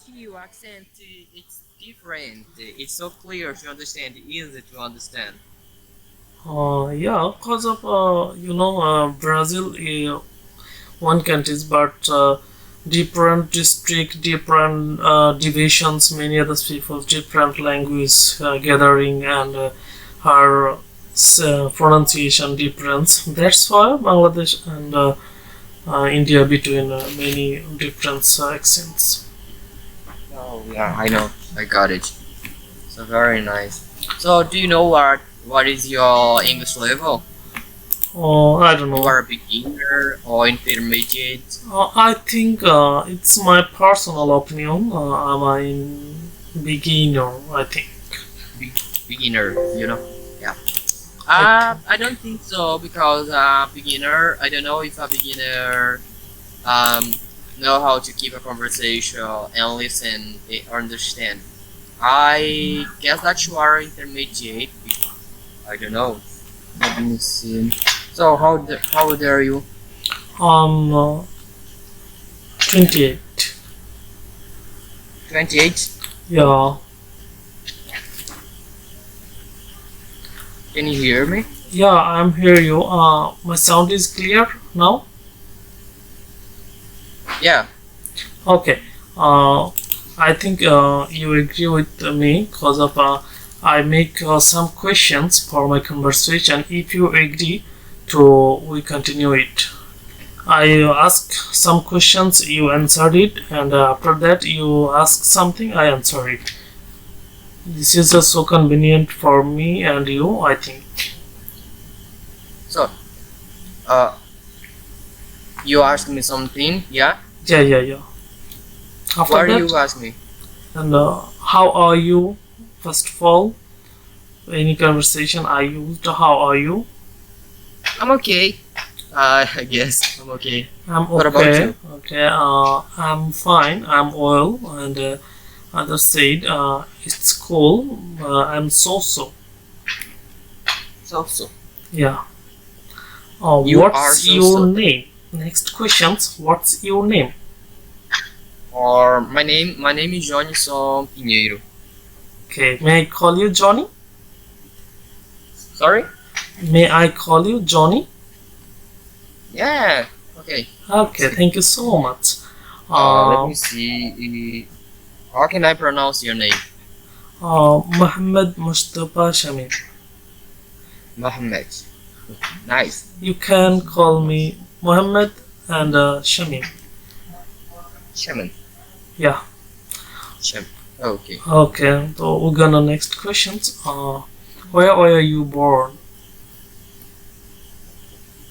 your accent, it's different. It's so clear to understand, easy to understand. Yeah, because of Brazil, one countries, but different district, different divisions, many other people, different language gathering, and her pronunciation difference. That's why Bangladesh and India between many different accents. Oh yeah, I know. I got it. So very nice. So do you know what is your English level? Oh, I don't You know. are a beginner or intermediate? I think it's my personal opinion. I'm a beginner. I think. Be- Beginner, Yeah. I think. I don't think so because beginner. I don't know if a beginner um know how to keep a conversation and listen and understand. I guess that you are intermediate. I don't know. Let me see. So how old are you? I'm 28. 28. Yeah. Can you hear me? Yeah, I'm hear you. My sound is clear now. Yeah. Okay. I think you agree with me because of I make some questions for my conversation. If you agree, to we continue it. I ask some questions, you answered it, and after that you ask something, I answer it. This is so convenient for me and you, I think. So uh, you ask me something. Yeah. Yeah, yeah, yeah. After What do that, you ask me? and how are you? First of all, any conversation I used, how are you? I'm okay. I guess I'm okay. I'm What about okay. you? Okay. I'm fine. I'm well, and others said it's cool. I'm so. So so. Yeah. You are What's so your so. name? Next questions. What's your name? Or my name is Johnson Pinheiro. Okay. May I call you Johnny? Sorry? May I call you Johnny? Yeah. Okay. Okay. Thank you so much. Let Uh, me see. How can I pronounce your name? Muhammad Mustafa Shamim. Mohammed. Nice. You can call me Muhammad and Shamim. Shaman. Yeah. Sham. Okay. Okay. So we're gonna next questions. Where were you born?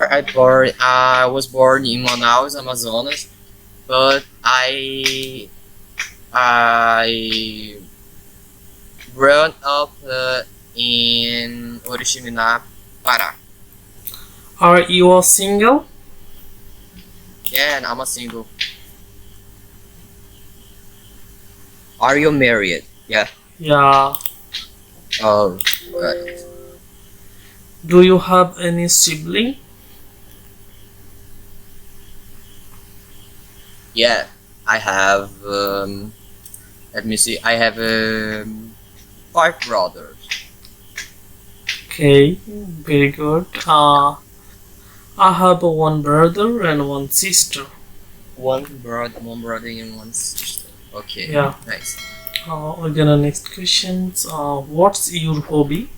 I was born in Manaus, Amazonas, but I grown up in Oriximiná, Pará. Are you a single? Yeah, and I'm a single. Are you married? Yeah. Yeah. Oh, got it. Do you have any sibling? Yeah, I have. Let me see. I have five brothers. Okay, very good. I have one brother and one sister. One brother, and one sister. Okay, Yeah. nice. We're gonna next questions. What's your hobby?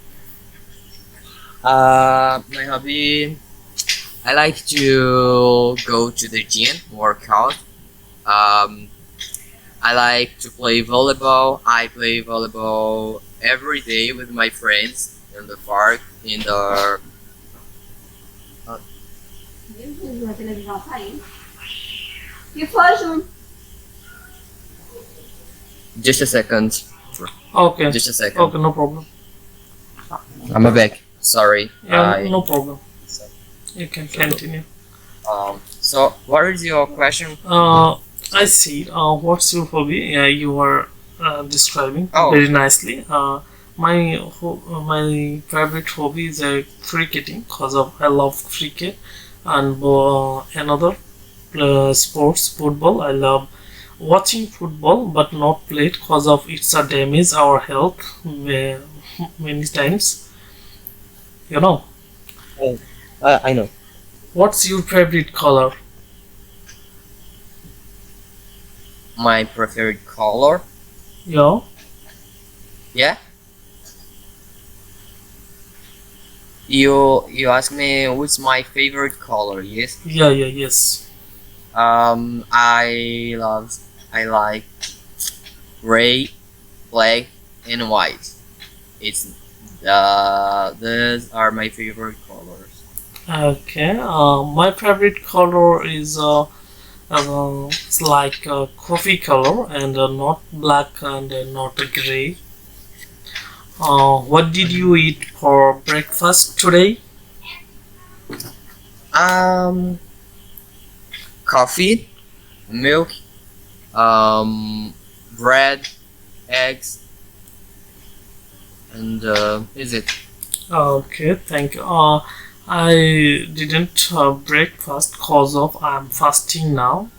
My hobby. I like to go to the gym, work out. Um, I like to play volleyball. I play volleyball every day with my friends in the park. In the Just a second. Okay. Just a second. Okay, no problem. I'm back. Sorry. Yeah, no problem. So, You can so, continue. so what is your question? Uh, I see. What's your hobby? You were describing Oh, very nicely. My favorite hobby is cricketing because of I love cricket and another sports football. I love watching football but not play because of its damage our health many times. You know. Oh, I know. What's your favorite color? My preferred color. Yeah. Yeah. You ask me what's my favorite color? Yes. Yeah. Yes. I love. I like gray, black, and white. It's these are my favorite colors. Okay. My favorite color is it's like coffee color and not black and not gray. What did you eat for breakfast today? Um, Coffee, milk, um, bread, eggs, and is it? Okay, thank you. I didn't breakfast cause of I'm fasting now.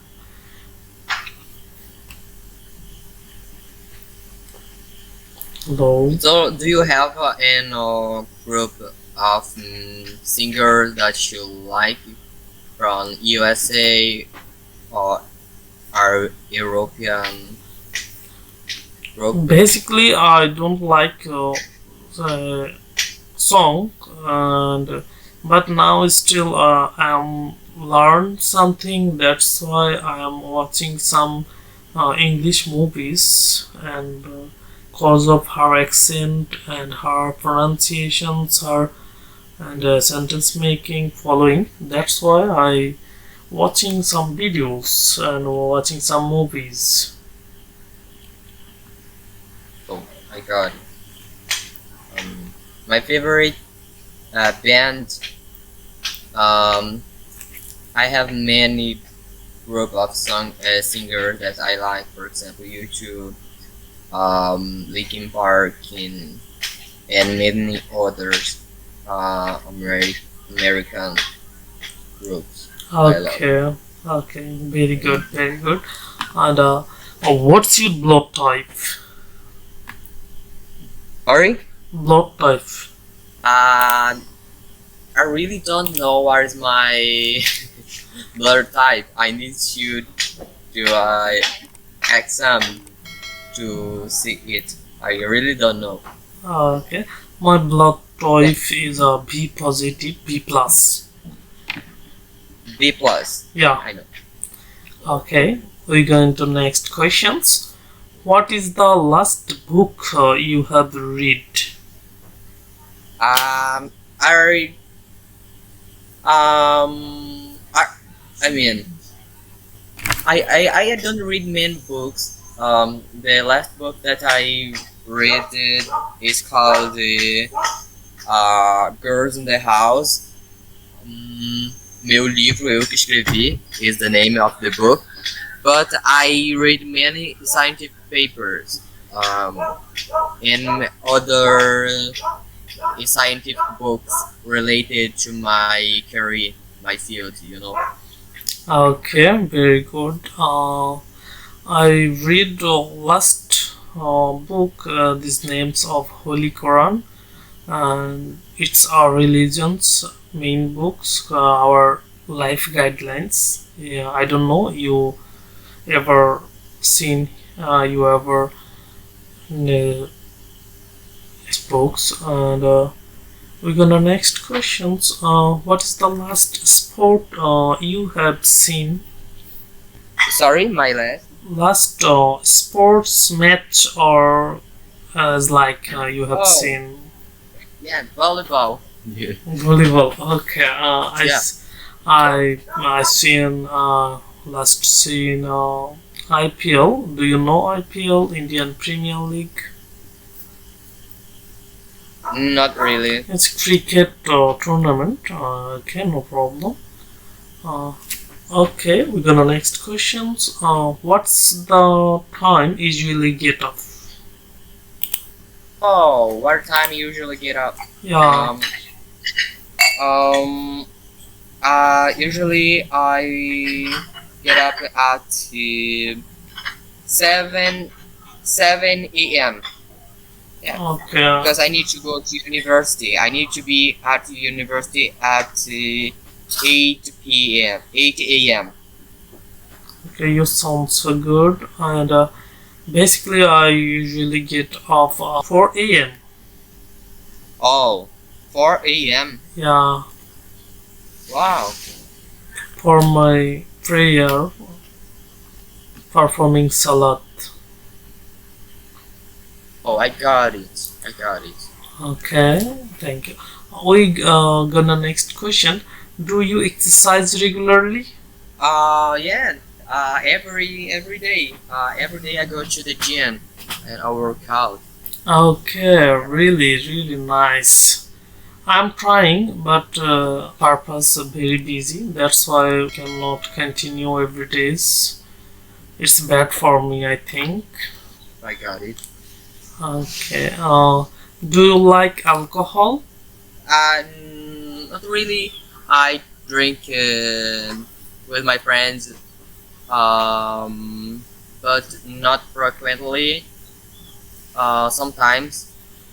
Though So, do you have an group of singers that you like from USA or are European group? basically I don't like the song and but now still I'm learn something. That's why I am watching some English movies and cause of her accent and her pronunciations, her and sentence making following. That's why I watching some videos and watching some movies. Oh my god. Um, my favorite band. Um, I have many group of singers that I like. For example, YouTube, Linkin Park, and many others. American groups. I love. Okay, okay, very good, very good. And what's your blood type? Sorry. Blood type. Uh, I really don't know what is my blood type. I need to do a exam to see it. I really don't know. Okay, my blood type is a B positive, B plus. B plus. Yeah. I know. Okay, we go into next questions. What is the last book you have read? I I, I mean, I don't read many books. The last book that I read is called the Girls in the House. Meu livro eu que escrevi is the name of the book. But I read many scientific papers and other scientific books related to my career, my field. You know. Okay, very good. I read the last book, these names of Holy Quran, and it's our religion's main books, our life guidelines. Yeah, I don't know you ever seen, you ever uh, books, and we're gonna next questions. What is the last sport you have seen? Sorry, my last. Last sports match or as like you have Oh, seen yeah, volleyball. Yeah. volleyball. Okay, Yeah. I seen last seen IPL. Do you know IPL, Indian Premier League? Not really. It's cricket tournament. Okay, no problem. Uh, okay, we're gonna next questions. What's the time usually get up? Oh, what time you usually get up? Yeah. Um, um, Usually I get up at 7 7 a.m. Yeah, Okay. because I need to go to university. I need to be at the university at 8 p.m. 8 a.m. Okay, you sound so good. And basically, I usually get off 4 a.m. Oh, 4 a.m. Yeah, Wow. for my prayer, performing salat. Oh, I got it. I got it. Okay, thank you. We gonna next question. Do you exercise regularly? Yeah. Every day I go to the gym and I work out. Okay, really, really nice. I'm trying, but purpose very busy. That's why I cannot continue every days. It's bad for me, I think. I got it. Okay. Do you like alcohol? Not really. I drink with my friends, um, but not frequently. Sometimes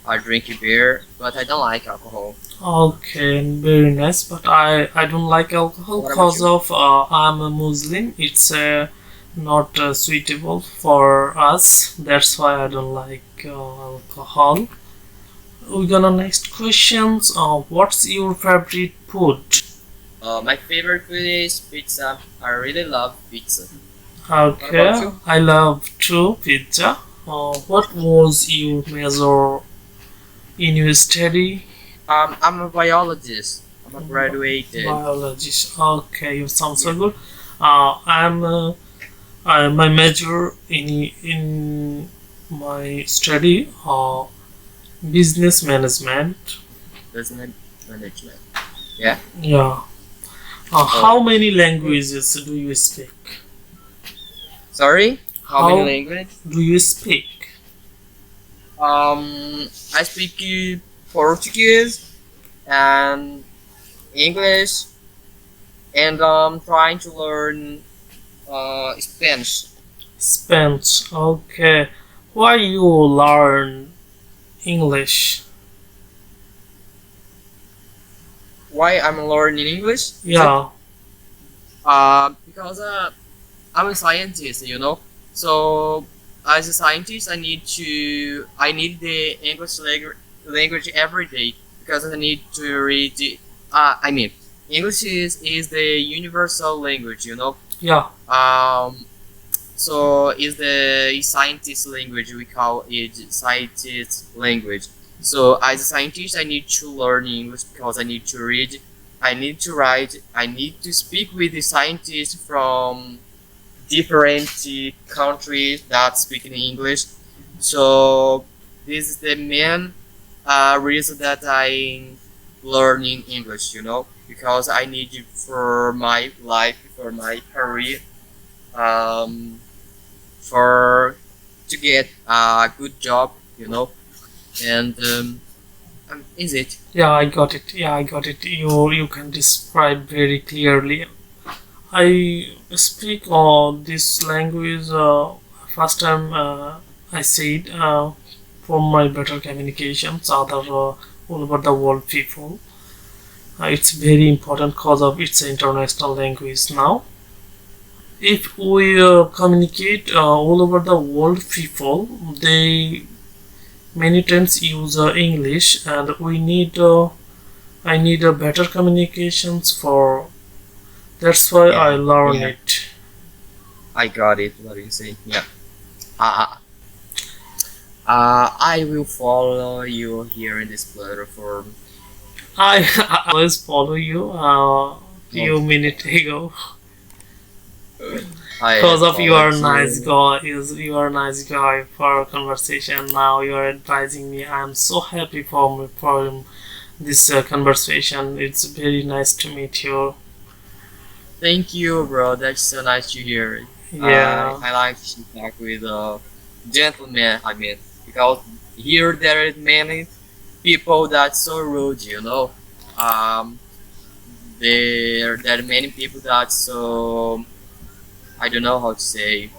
I drink a beer, but I don't like alcohol. Okay, very nice. But I don't like alcohol What about because you? of I'm a Muslim. It's not suitable for us. That's why I don't like alcohol. We're gonna next questions. What's your favorite food? My favorite food is pizza. I really love pizza. What about Okay, you? I love too pizza. What was your major in your study? I'm a biologist. I'm a graduated. Biologist. Okay, you sound so good. I'm my major in my study business management. Business management. Yeah. Yeah. Oh, How many languages do you speak? sorry. How many How languages? do you speak? I speak Portuguese and English, and trying to learn Spanish. Spanish. Okay. Why you learn English? Why I'm learning English? Is it? Yeah. Because I'm a scientist, you know. So as a scientist, I need the language every day because I need to read. I mean, English is the universal language, you know. Yeah. Um, so is the scientist language, we call it scientist language. So as a scientist, I need to learn English because I need to read, I need to write, I need to speak with the scientists from different countries that speak in English. So this is the main reason that I'm learning English, you know, because I need it for my life, for my career, um, for to get a good job, you know, and is it? Yeah, I got it. Yeah, I got it. You can describe very clearly. I speak this language first time I said for my better communications other all over the world people. It's very important because of its international language now. If we communicate all over the world people, they many times use English, and we need I need a better communications for. That's why I Yeah, learn yeah, it. I got it. What do you say? Yeah. Uh, I will follow you here in this platform. I always follow you. No, Few minutes ago, I because of you are followed a nice you. guy. You are a nice guy for conversation. Now you are advising me. I'm so happy for this conversation. It's very nice to meet you. Thank you, bro. That's so nice to hear. Yeah. I like to talk with a gentleman. I mean, because here there are many people that's so rude, you know. Um, there are many people that so I don't know how to say.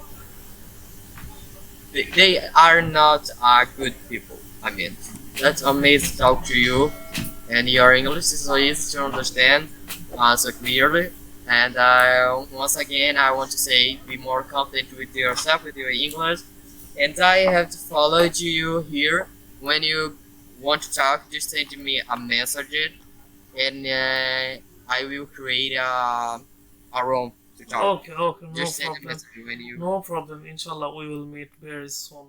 they are not good people. I mean, that's amazing to talk to you, and your English is so easy to understand, so clearly. And once again, I want to say, be more confident with yourself, with your English. And I have to follow you here. When you want to talk, just send me a message, and I will create a room to talk. Okay, okay, no Just send a problem. message when you. No problem. Inshallah, we will meet very soon.